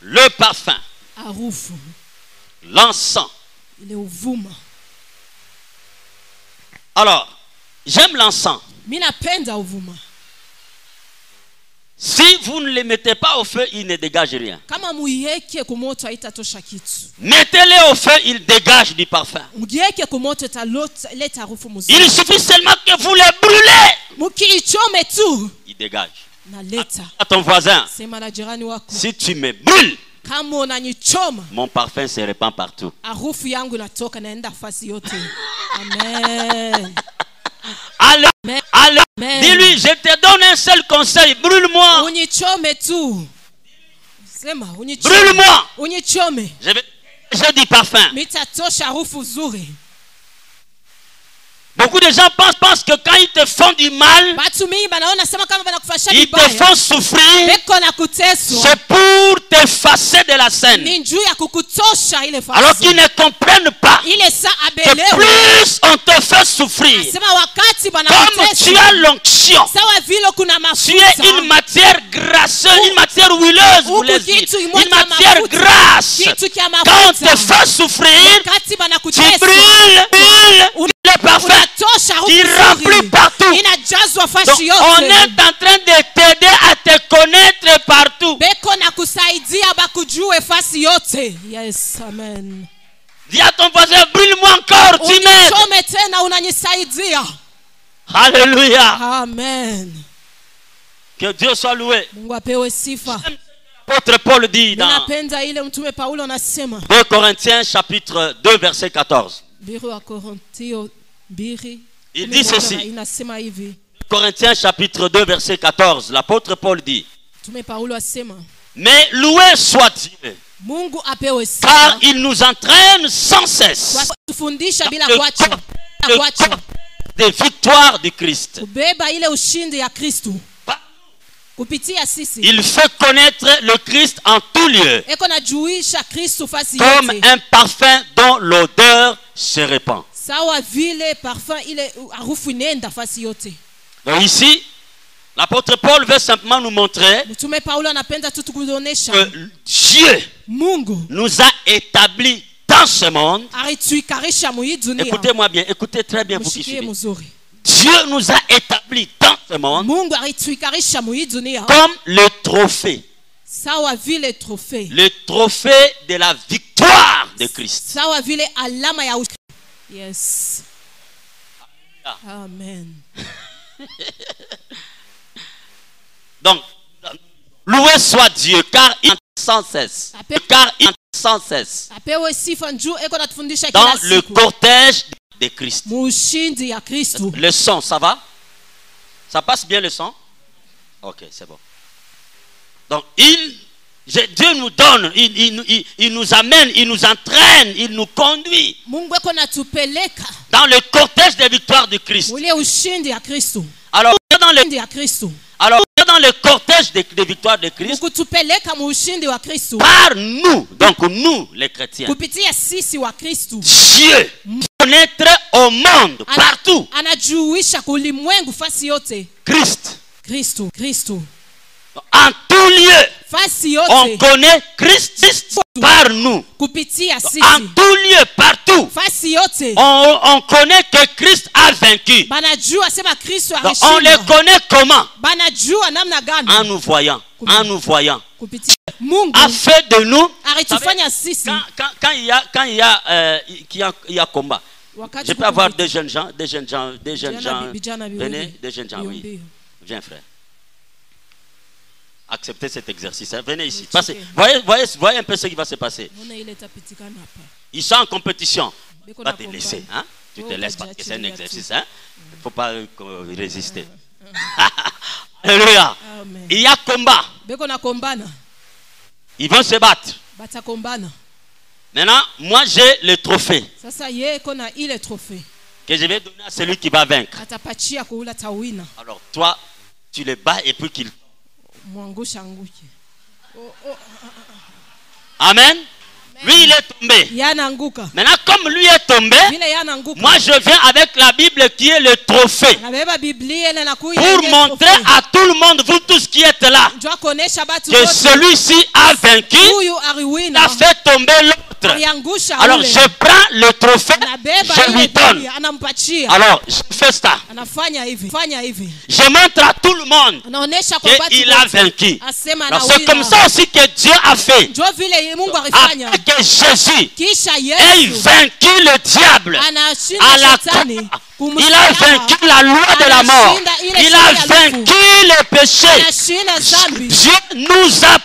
le parfum, l'encens. Alors, j'aime l'encens. Si vous ne le mettez pas au feu, il ne dégage rien. Mettez-le au feu, il dégage du parfum. Il suffit seulement que vous le brûlez. Il dégage. À ton voisin, si tu me brûles, mon parfum se répand partout. Amen. Alors, dis-lui, je te donne un seul conseil, brûle-moi. Brûle-moi. Je dis parfum. Beaucoup de gens pensent que quand ils te font du mal, ils te font souffrir, c'est pour t'effacer de la scène. Alors qu'ils ne comprennent pas que plus on te fait souffrir, comme tu as l'onction, tu es une matière grasseuse, une matière huileuse, vous les dites, une matière grasse. Quand on te fait souffrir, tu brûles le parfum, il remplit partout. Donc, on est en train de t'aider à te connaître partout. Yes, amen. Dis à ton voisin, brûle-moi encore, tu m'aides. Alléluia. Amen. Que Dieu soit loué. L'apôtre Paul dit dans 2 Corinthiens chapitre 2 verset 14. Il dit ceci. Corinthiens chapitre 2 verset 14. L'apôtre Paul dit: mais loué soit Dieu, car il nous entraîne sans cesse le corps des victoires du Christ. Il fait connaître le Christ en tout lieu, comme un parfum dont l'odeur se répand. Donc ici, l'apôtre Paul veut simplement nous montrer que Dieu nous a établis dans ce monde. Écoutez-moi bien, écoutez très bien vous qui suivez. Dieu nous a établis dans ce monde comme le trophée. Le trophée de la victoire de Christ. Yes. Amen. Donc, loué soit Dieu, car il sans cesse. Car il sans cesse. Dans le cortège de Christ. Le son, ça va? Ça passe bien le son? Ok, c'est bon. Donc, Dieu nous donne, il nous amène, il nous entraîne, il nous conduit dans le cortège des victoires de Christ. Alors, dans le cortège des victoires de Christ, par nous, donc nous les chrétiens, Dieu connaître au monde, partout, Christ. En tout lieu, on connaît Christ par nous. En tout lieu, partout, on connaît que Christ a vaincu. Donc, on le connaît comment? En nous voyant. A fait de nous. Quand il y a combat, je peux avoir des jeunes gens. Venez, des jeunes gens, oui. Viens, frère. Acceptez cet exercice. Venez ici. Passez. Voyez un peu ce qui va se passer. Ils sont en compétition. Tu ne vas pas te laisser. Hein? Tu te laisses parce que c'est un exercice. Hein? Il ne faut pas résister. Alléluia. Il y a combat. Ils vont se battre. Maintenant, moi j'ai le trophée que je vais donner à celui qui va vaincre. Alors toi, tu le bats et puis qu'il... Amen. Lui, il est tombé. Maintenant, comme lui est tombé, moi je viens avec la Bible qui est le trophée. Pour montrer à tout le monde, vous tous qui êtes là, que celui-ci a vaincu, il a fait tomber l'autre. Alors je prends le trophée, je lui donne. Alors je fais ça. Je montre à tout le monde qu'il a vaincu. C'est comme ça aussi que Dieu a fait. Après que Jésus ait vaincu le diable à la croix, il a vaincu la loi de la mort. Il a vaincu le péché. Dieu nous a